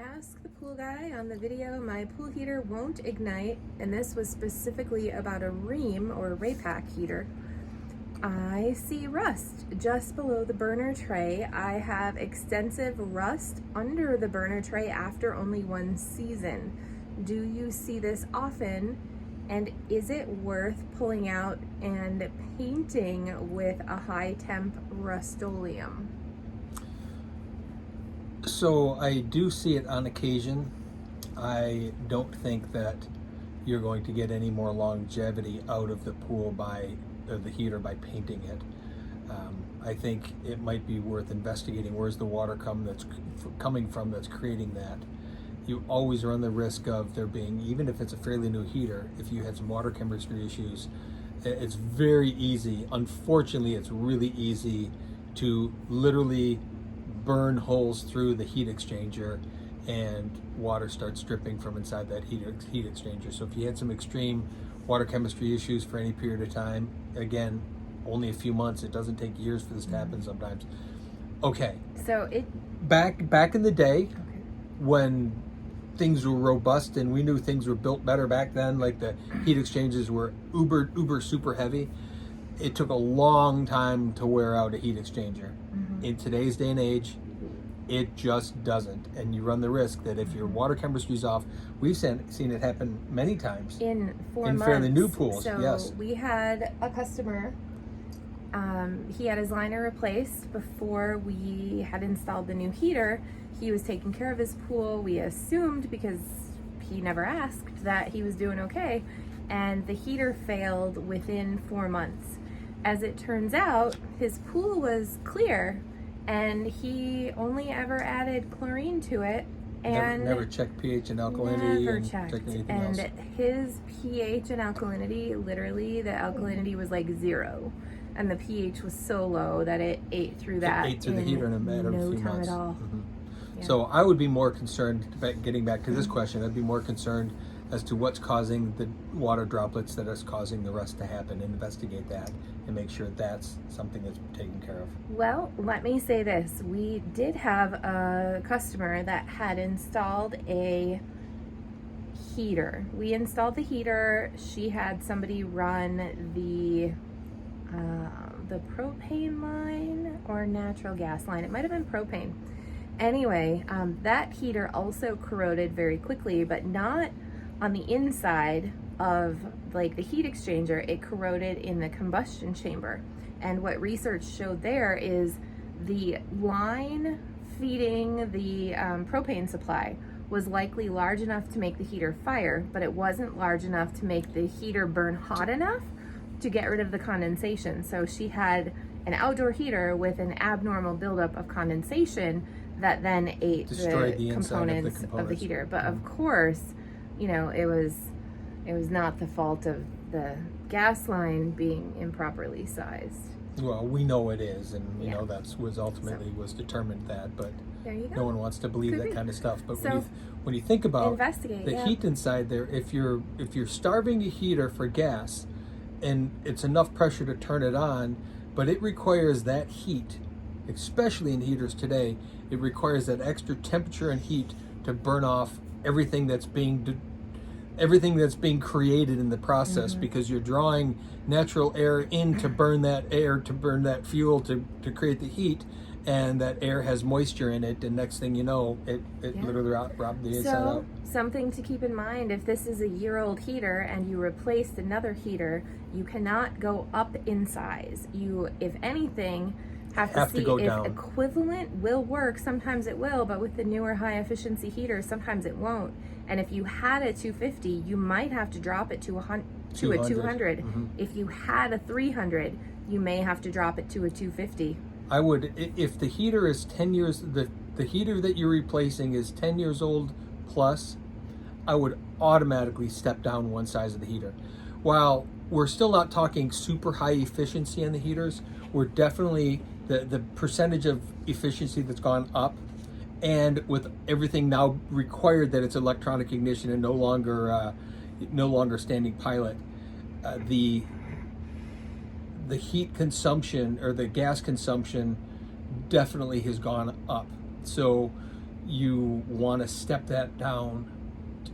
Ask the Pool Guy. On the video, my pool heater won't ignite, and this was specifically about a Rheem or Raypak heater. I see rust just below the burner tray. I have extensive rust under the burner tray after only one season. Do you see this often? And is it worth pulling out and painting with a high temp Rust-Oleum? So I do see it on occasion. I don't think that you're going to get any more longevity out of the pool the heater by painting it. I think it might be worth investigating where's the water coming from that's creating that. You always run the risk of there being, even if it's a fairly new heater, if you have some water chemistry issues, it's very easy. Unfortunately, it's really easy to literally burn holes through the heat exchanger and water starts dripping from inside that heat exchanger. So if you had some extreme water chemistry issues for any period of time, again, only a few months, it doesn't take years for this to happen sometimes. Okay. So back in the day, when things were robust and we knew things were built better back then, like the heat exchangers were uber super heavy, it took a long time to wear out a heat exchanger. In today's day and age, it just doesn't, and you run the risk that if your water chemistry is off, we've seen it happen many times in 4 months. Fairly new pools. So yes, we had a customer. He had his liner replaced before we had installed the new heater. He was taking care of his pool. We assumed, because he never asked, that he was doing okay, and the heater failed within 4 months. As it turns out, his pool was clear, and he only ever added chlorine to it, and never checked pH and alkalinity. Never checked. And else. His pH and alkalinity, literally, the alkalinity was like 0, and the pH was so low that it ate through that. It ate through the heater in a matter of a few months. At all. Yeah. So I would be more concerned, getting back to this question, I'd be more concerned as to what's causing the water droplets that is causing the rust to happen, and investigate that and make sure that's something that's taken care of. Well, let me say this. We did have a customer that had installed a heater. We installed the heater. She had somebody run the propane line or natural gas line. It might have been propane. Anyway, that heater also corroded very quickly, but not on the inside of like the heat exchanger. It corroded in the combustion chamber. And what research showed there is the line feeding the propane supply was likely large enough to make the heater fire, but it wasn't large enough to make the heater burn hot enough to get rid of the condensation. So she had an outdoor heater with an abnormal buildup of condensation that then ate the components of the heater. But of course, you know, it was not the fault of the gas line being improperly sized. Well, we know it is, and we know that's was ultimately was determined that, but there you go. No one wants to believe that kind of stuff. But So, when you think about the heat inside there, if you're starving a heater for gas, and it's enough pressure to turn it on, but it requires that heat, especially in heaters today, it requires that extra temperature and heat to burn off everything that's being created in the process, because you're drawing natural air in to burn that fuel to create the heat, and that air has moisture in it, and next thing you know, it literally robbed the inside out. Something to keep in mind: if this is a year-old heater and you replaced another heater, you cannot go up in size. You, if anything, have to see go if down. Equivalent will work. Sometimes it will, but with the newer high efficiency heaters, sometimes it won't. And if you had a 250, you might have to drop it to a 200. If you had a 300, you may have to drop it to a 250. I would, if the heater is 10 years, the heater that you're replacing is 10 years old plus, I would automatically step down one size of the heater. While we're still not talking super high efficiency on the heaters, we're definitely, the percentage of efficiency that's gone up, and with everything now required that it's electronic ignition and no longer standing pilot, the heat consumption or the gas consumption definitely has gone up. So you want to step that down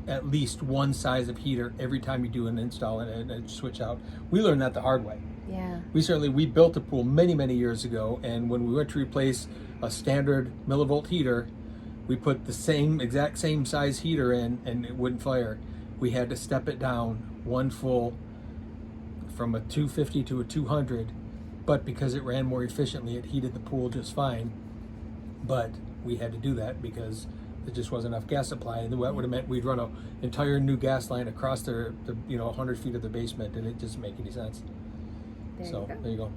at least one size of heater every time you do an install and switch out. We learned that the hard way. Yeah. We built a pool many years ago, and when we went to replace a standard millivolt heater, we put the exact same size heater in and it wouldn't fire. We had to step it down one full from a 250 to a 200, but because it ran more efficiently, it heated the pool just fine. But we had to do that because there just wasn't enough gas supply, and that would have meant we'd run an entire new gas line across the 100 feet of the basement, and it doesn't make any sense. There So you go. there you go.